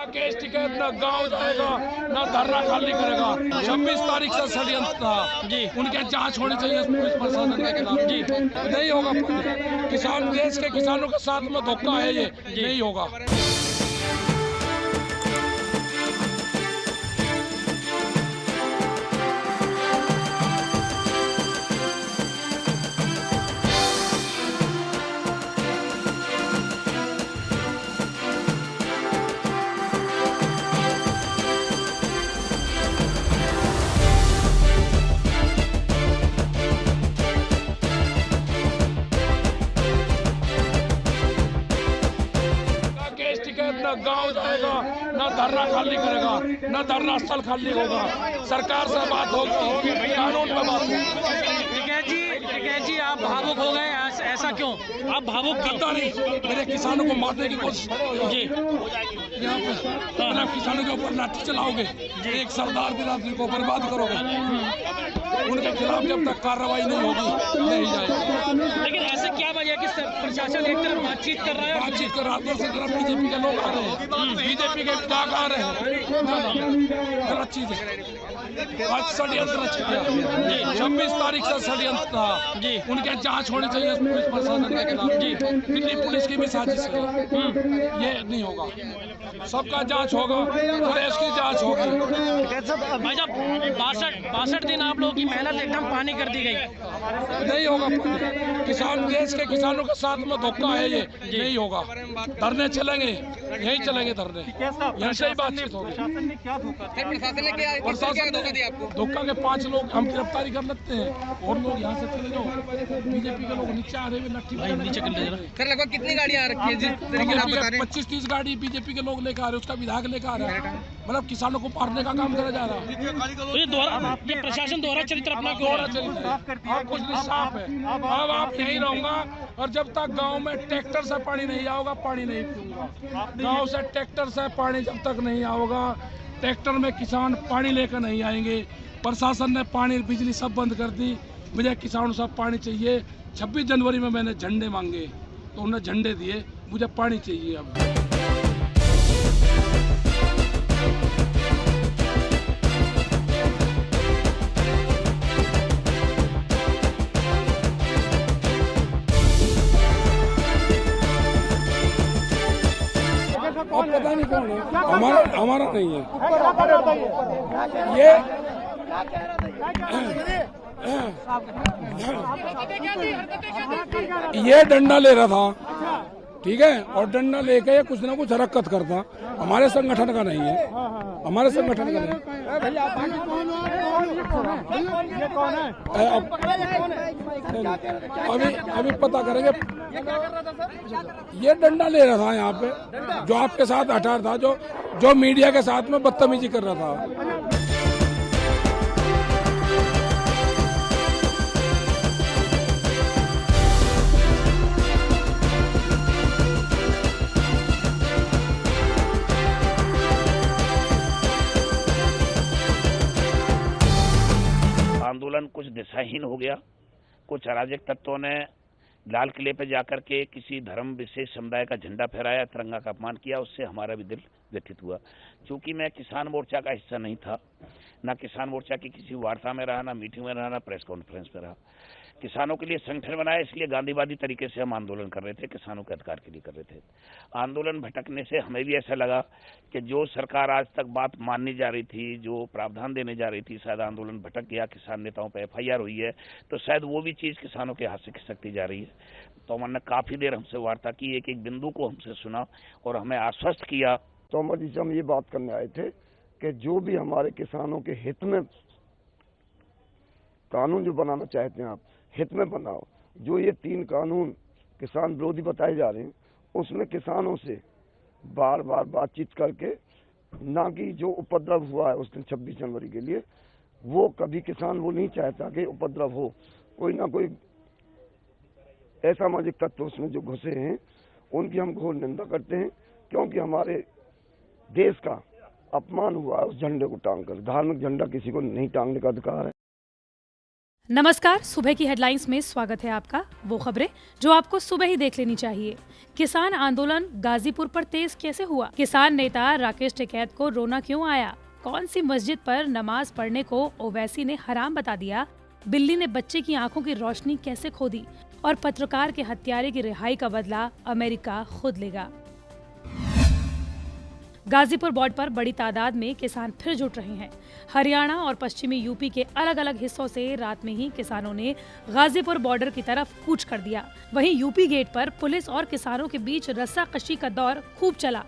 Case ticket न गांव जाएगा न धरना खाली करेगा। 26 तारीख से षड्यंत्र था जी, उनके जांच होनी चाहिए पुलिस प्रशासन के खिलाफ जी। नहीं होगा, किसान देश के किसानों के साथ में धोखा है, ये नहीं होगा। न गांव जाएगा न धरना खाली करेगा, न धरना स्थल खाली होगा। सरकार से बात होगी, कानून पे बात होगी। टिकैत जी आप भावुक हो गए, ऐसा क्यों? आप भावुक करता नहीं, मेरे किसानों को मारने की कोशिश जी। यहाँ पे किसानों के ऊपर लाठी चलाओगे, एक सरदार बिरादरी को बर्बाद करोगे, उनके खिलाफ जब तक कार्रवाई नहीं होगी नहीं जाएगी। लेकिन ऐसे क्या वजह कि प्रशासन एक तरफ बातचीत कर रहा है, दूसरी तरफ बीजेपी के लोग आ रहे हैं, बीजेपी के विधायक आ रहे हैं। गलत चीज है, आज षड्यंत्र रच गया। 26 तारीख से षड्यंत्र था जी, उनके जांच होनी चाहिए पुलिस प्रशासन के खिलाफ जी। दिल्ली पुलिस की भी साजिश है, ये नहीं होगा। सबका जांच होगा, देश की जांच होगी। भाई साहब 62 दिन आप लोगों की मेहनत एकदम पानी कर दी गई। नहीं होगा, किसान देश के किसानों के साथ में धोखा है, ये नहीं होगा। धरने चलेंगे, यही चलेंगे धरने, यहाँ से ही बातचीत होगी। प्रशासन ने क्या धोखा के 5 लोग हम गिरफ्तारी कर लेते हैं, और लोग यहाँ से चले जाओ। बीजेपी के लोग नीचे आ रहे हैं, लट्ठी नीचे कर ले। सर लगभग कितनी गाड़ियाँ आ रखी है? जिस तरीके से आप बता रहे हैं 25-30 गाड़ी बीजेपी के लोग लेकर आ रहे हैं, उसका विधायक लेकर आ रहा है। मतलब किसानों को मारने का काम करा जा रहा है। ये प्रशासन दोहरा चरित्र अपना कुछ नहीं साफ है। अब आप यहीं रहूंगा, और जब तक गांव में ट्रैक्टर से पानी नहीं आओगा, पानी नहीं पीऊंगा। गांव से ट्रैक्टर से पानी जब तक नहीं आओगा, ट्रैक्टर में किसान पानी लेकर नहीं आएंगे। प्रशासन ने पानी बिजली सब बंद कर दी, मुझे किसानों से पानी चाहिए। 26 जनवरी में मैंने झंडे मांगे तो उन्हें झंडे दिए, मुझे पानी चाहिए अब। अब पता नहीं कौन है, हमारा नहीं है ये डंडा ले रहा था, ठीक है, और डंडा लेके ये कुछ ना कुछ हरकत करता। हमारे संगठन का नहीं है, हमारे संगठन का नहीं। अभी पता करेंगे। ये डंडा ले रहा था यहाँ पे, जो आपके साथ हठार था, जो मीडिया के साथ में बदतमीजी कर रहा था। आंदोलन कुछ दिशाहीन हो गया। कुछ अराजक तत्वों ने लाल किले पर जाकर के किसी धर्म विशेष समुदाय का झंडा फहराया, तिरंगा का अपमान किया। उससे हमारा भी दिल व्यथित हुआ। क्योंकि मैं किसान मोर्चा का हिस्सा नहीं था, ना किसान मोर्चा की किसी वार्ता में रहा, ना मीटिंग में रहा, ना प्रेस कॉन्फ्रेंस में रहा। किसानों के लिए संगठन बनाया, इसलिए गांधीवादी तरीके से हम आंदोलन कर रहे थे, किसानों के अधिकार के लिए कर रहे थे। आंदोलन भटकने से हमें भी ऐसा लगा कि जो सरकार आज तक बात माननी जा रही थी, जो प्रावधान देने जा रही थी, शायद आंदोलन भटक गया। किसान नेताओं पर FIR हुई है, तो शायद वो भी चीज़ किसानों के हाथ से खिसकती जा रही है। तो हमने काफ़ी देर हमसे वार्ता की, एक एक बिंदु को हमसे सुना और हमें आश्वस्त किया। तोमर जी से हम ये बात करने आए थे कि जो भी हमारे किसानों के हित में कानून जो बनाना चाहते हैं आप, हित में बनाओ। जो ये 3 कानून किसान विरोधी बताए जा रहे हैं, उसमें किसानों से बार बार बातचीत करके, ना कि जो उपद्रव हुआ है उस दिन 26 जनवरी के लिए, वो कभी किसान वो नहीं चाहता कि उपद्रव हो। कोई ना कोई असामाजिक तत्व उसमें जो घुसे हैं, उनकी हम घोर निंदा करते हैं। क्योंकि हमारे देश का अपमान हुआ है उस झंडे को टांग कर। धार्मिक झंडा किसी को नहीं टांगने का अधिकार है। नमस्कार, सुबह की हेडलाइंस में स्वागत है आपका। वो खबरें जो आपको सुबह ही देख लेनी चाहिए। किसान आंदोलन गाजीपुर पर तेज कैसे हुआ? किसान नेता राकेश टिकैत को रोना क्यों आया? कौन सी मस्जिद पर नमाज पढ़ने को ओवैसी ने हराम बता दिया? बिल्ली ने बच्चे की आंखों की रोशनी कैसे खो दी? और पत्रकार के हत्यारे की रिहाई का बदला अमेरिका खुद लेगा। गाजीपुर बॉर्डर पर बड़ी तादाद में किसान फिर जुट रहे हैं। हरियाणा और पश्चिमी यूपी के अलग अलग हिस्सों से रात में ही किसानों ने गाजीपुर बॉर्डर की तरफ कूच कर दिया। वहीं यूपी गेट पर पुलिस और किसानों के बीच रस्साकशी का दौर खूब चला।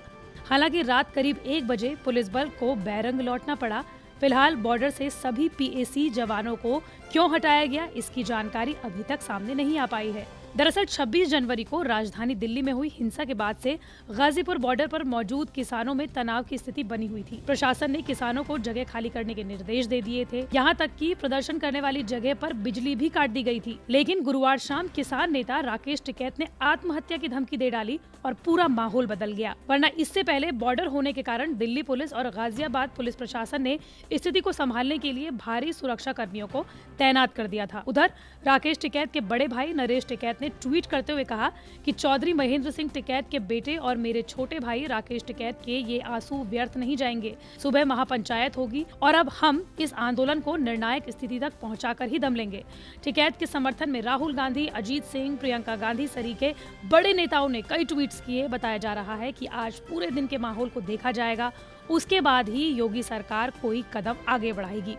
हालांकि रात करीब 1 बजे पुलिस बल को बैरंग लौटना पड़ा। फिलहाल बॉर्डर से सभी पीएसी जवानों को क्यों हटाया गया, इसकी जानकारी अभी तक सामने नहीं आ पाई है। दरअसल 26 जनवरी को राजधानी दिल्ली में हुई हिंसा के बाद से गाजीपुर बॉर्डर पर मौजूद किसानों में तनाव की स्थिति बनी हुई थी। प्रशासन ने किसानों को जगह खाली करने के निर्देश दे दिए थे। यहाँ तक कि प्रदर्शन करने वाली जगह पर बिजली भी काट दी गई थी। लेकिन गुरुवार शाम किसान नेता राकेश टिकैत ने आत्महत्या की धमकी दे डाली और पूरा माहौल बदल गया। वरना इससे पहले बॉर्डर होने के कारण दिल्ली पुलिस और गाजियाबाद पुलिस प्रशासन ने स्थिति को संभालने के लिए भारी सुरक्षा कर्मियों को तैनात कर दिया था। उधर राकेश टिकैत के बड़े भाई नरेश टिकैत ने ट्वीट करते हुए कहा कि चौधरी महेंद्र सिंह टिकैत के बेटे और मेरे छोटे भाई राकेश टिकैत के ये आंसू व्यर्थ नहीं जाएंगे। सुबह महापंचायत होगी और अब हम इस आंदोलन को निर्णायक स्थिति तक पहुंचाकर ही दम लेंगे। टिकैत के समर्थन में राहुल गांधी, अजीत सिंह, प्रियंका गांधी सरीके बड़े नेताओं ने कई ट्वीट्स किए। बताया जा रहा है कि आज पूरे दिन के माहौल को देखा जाएगा, उसके बाद ही योगी सरकार कोई कदम आगे बढ़ाएगी।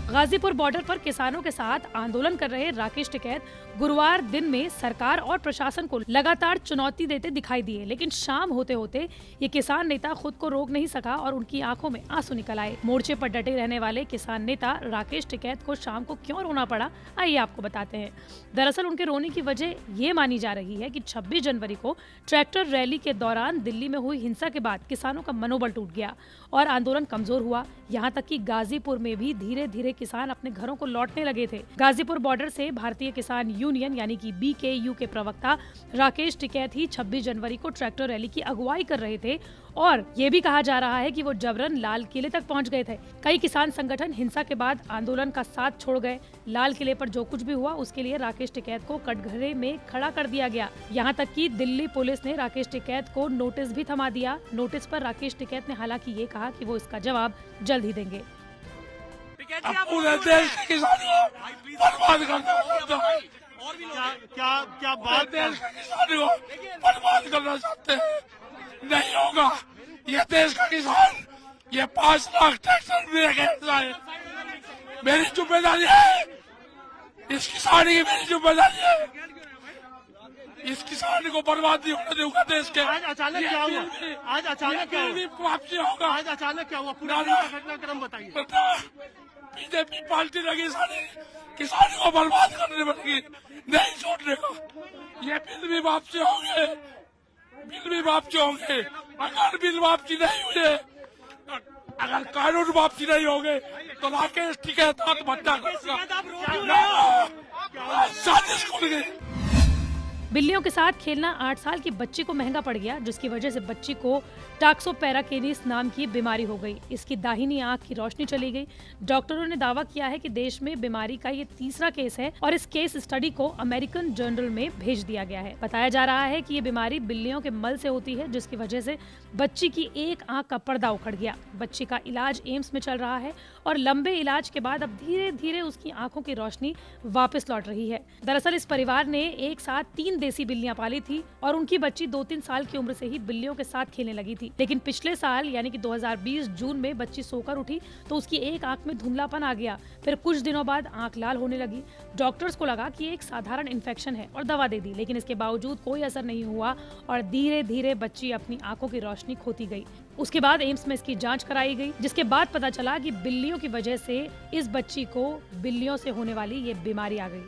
गाजीपुर बॉर्डर पर किसानों के साथ आंदोलन कर रहे राकेश टिकैत गुरुवार दिन में सरकार और प्रशासन को लगातार चुनौती देते दिखाई दिए। लेकिन शाम होते होते ये किसान नेता खुद को रोक नहीं सका और उनकी आंखों में आंसू निकल आए। मोर्चे पर डटे रहने वाले किसान नेता राकेश टिकैत को शाम को क्यों रोना पड़ा, आइए आपको बताते हैं। दरअसल उनके रोने की वजह ये मानी जा रही है कि 26 जनवरी को ट्रैक्टर रैली के दौरान दिल्ली में हुई हिंसा के बाद किसानों का मनोबल टूट गया और आंदोलन कमजोर हुआ। यहाँ तक कि गाजीपुर में भी धीरे धीरे किसान अपने घरों को लौटने लगे थे। गाजीपुर बॉर्डर से भारतीय किसान यूनियन यानी कि बीकेयू के प्रवक्ता राकेश टिकैत ही 26 जनवरी को ट्रैक्टर रैली की अगुवाई कर रहे थे और ये भी कहा जा रहा है कि वो जबरन लाल किले तक पहुंच गए थे। कई किसान संगठन हिंसा के बाद आंदोलन का साथ छोड़ गए। लाल किले पर जो कुछ भी हुआ उसके लिए राकेश टिकैत को कटघरे में खड़ा कर दिया गया। यहाँ तक कि दिल्ली पुलिस ने राकेश टिकैत को नोटिस भी थमा दिया। नोटिस पर राकेश टिकैत ने हालांकि ये कहा कि वो इसका जवाब जल्द ही देंगे। पूरे देश के किसानों को बर्बाद क्या बात देश के किसानों को बर्बाद करना चाहते हैं? नहीं होगा। ये देश का किसान, ये 5 लाख ट्रैक्टर भी मेरी जिम्मेदारी है। इस किसान की मेरी जिम्मेदारी है। इस किसान को बर्बाद नहीं होने दूंगा देश के। आज अचानक क्या हुआ? आज अचानक क्या हुआ? वापसी होगा। आज अचानक क्या हुआ? पूरा घटनाक्रम बताइए। बीजेपी पार्टी लगी सारी किसानों को बर्बाद करने लगी, नहीं छोड़ने का। ये बिल भी वापसी होंगे, बिल भी वापसी होंगे। अगर बिल वापसी नहीं हुए, अगर कानून वापसी नहीं होंगे तो राकेश टिकैत आत्महत्या करेगा। साजिश खुल गई। बिल्लियों के साथ खेलना 8 साल की बच्ची को महंगा पड़ गया, जिसकी वजह से बच्ची को टॉक्सोपैराकेनिस नाम की बीमारी हो गई। इसकी दाहिनी आंख की रोशनी चली गई। डॉक्टरों ने दावा किया है कि देश में बीमारी का ये तीसरा केस है और इस केस स्टडी को अमेरिकन जर्नल में भेज दिया गया है। बताया जा रहा है कि ये बीमारी बिल्लियों के मल से होती है, जिसकी वजह से बच्ची की एक आंख का पर्दा उखड़ गया। बच्ची का इलाज एम्स में चल रहा है और लंबे इलाज के बाद अब धीरे धीरे उसकी आंखों की रोशनी वापस लौट रही है। दरअसल इस परिवार ने एक साथ 3 देसी बिल्लियां पाली थी और उनकी बच्ची 2-3 साल की उम्र से ही बिल्लियों के साथ खेलने लगी थी। लेकिन पिछले साल यानी कि 2020 जून में बच्ची सोकर उठी तो उसकी एक आंख में धुंधलापन आ गया। फिर कुछ दिनों बाद आंख लाल होने लगी। डॉक्टर्स को लगा कि एक साधारण इन्फेक्शन है और दवा दे दी, लेकिन इसके बावजूद कोई असर नहीं हुआ और धीरे धीरे बच्ची अपनी आंखों की रोशनी खोती गई। उसके बाद एम्स में इसकी जांच कराई गई, जिसके बाद पता चला कि बिल्लियों की वजह से इस बच्ची को बिल्लियों से होने वाली ये बीमारी आ गई।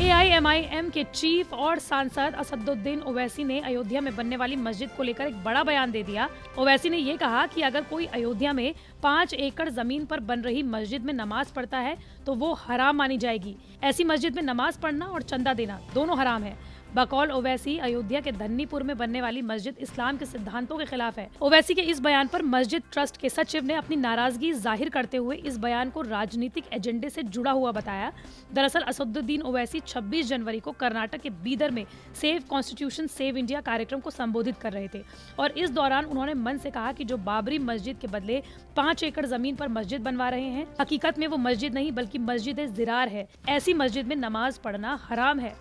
AIMIM के चीफ और सांसद असदुद्दीन ओवैसी ने अयोध्या में बनने वाली मस्जिद को लेकर एक बड़ा बयान दे दिया। ओवैसी ने ये कहा कि अगर कोई अयोध्या में 5 एकड़ जमीन पर बन रही मस्जिद में नमाज पढ़ता है तो वो हराम मानी जाएगी। ऐसी मस्जिद में नमाज पढ़ना और चंदा देना दोनों हराम है। बकौल ओवैसी, अयोध्या के धन्नीपुर में बनने वाली मस्जिद इस्लाम के सिद्धांतों के खिलाफ है। ओवैसी के इस बयान पर मस्जिद ट्रस्ट के सचिव ने अपनी नाराजगी जाहिर करते हुए इस बयान को राजनीतिक एजेंडे से जुड़ा हुआ बताया। दरअसल असदुद्दीन ओवैसी 26 जनवरी को कर्नाटक के बीदर में सेव कॉन्स्टिट्यूशन सेव इंडिया कार्यक्रम को संबोधित कर रहे थे और इस दौरान उन्होंने मन से कहा कि जो बाबरी मस्जिद के बदले 5 एकड़ जमीन पर मस्जिद बनवा रहे हैं, हकीकत में वो मस्जिद नहीं बल्कि मस्जिद ज़िरार है। ऐसी मस्जिद में नमाज पढ़ना हराम है।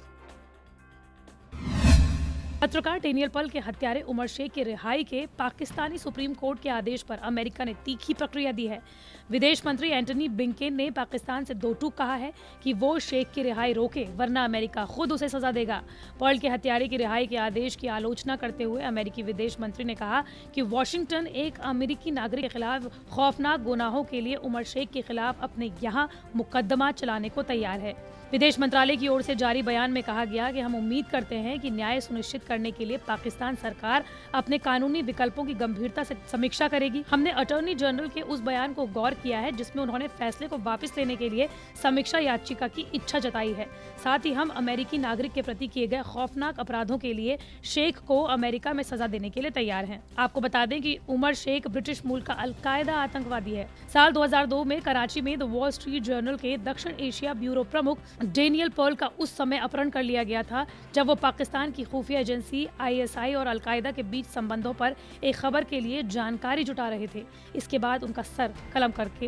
पत्रकार डेनियल पॉल के हत्यारे उमर शेख की रिहाई के पाकिस्तानी सुप्रीम कोर्ट के आदेश पर अमेरिका ने तीखी प्रक्रिया दी है। विदेश मंत्री एंटनी ब्लिंकेन ने पाकिस्तान से दो टूक कहा है कि वो शेख की रिहाई रोके वरना अमेरिका खुद उसे सजा देगा। पॉल के हत्यारे की रिहाई के आदेश की आलोचना करते हुए अमेरिकी विदेश मंत्री ने कहा कि वॉशिंगटन एक अमेरिकी नागरिक के खिलाफ खौफनाक गुनाहों के लिए उमर शेख के खिलाफ अपने यहाँ मुकदमा चलाने को तैयार है। विदेश मंत्रालय की ओर से जारी बयान में कहा गया कि हम उम्मीद करते हैं कि न्याय सुनिश्चित करने के लिए पाकिस्तान सरकार अपने कानूनी विकल्पों की गंभीरता से समीक्षा करेगी। हमने अटॉर्नी जनरल के उस बयान को गौर किया है जिसमें उन्होंने फैसले को वापस लेने के लिए समीक्षा याचिका की इच्छा जताई है। साथ ही हम अमेरिकी नागरिक के प्रति किए गए खौफनाक अपराधों के लिए शेख को अमेरिका में सजा देने के लिए तैयार हैं। आपको बता दें कि उमर शेख ब्रिटिश मूल का अल-कायदा आतंकवादी है। साल 2002 में कराची में द वॉल स्ट्रीट जर्नल के दक्षिण एशिया ब्यूरो प्रमुख डेनियल पॉल का उस समय अपहरण कर लिया गया था जब वो पाकिस्तान की खुफिया एजेंसी ISI और अल-कायदा के बीच संबंधों पर एक खबर के लिए जानकारी जुटा रहे थे। इसके बाद उनका सर कलम करके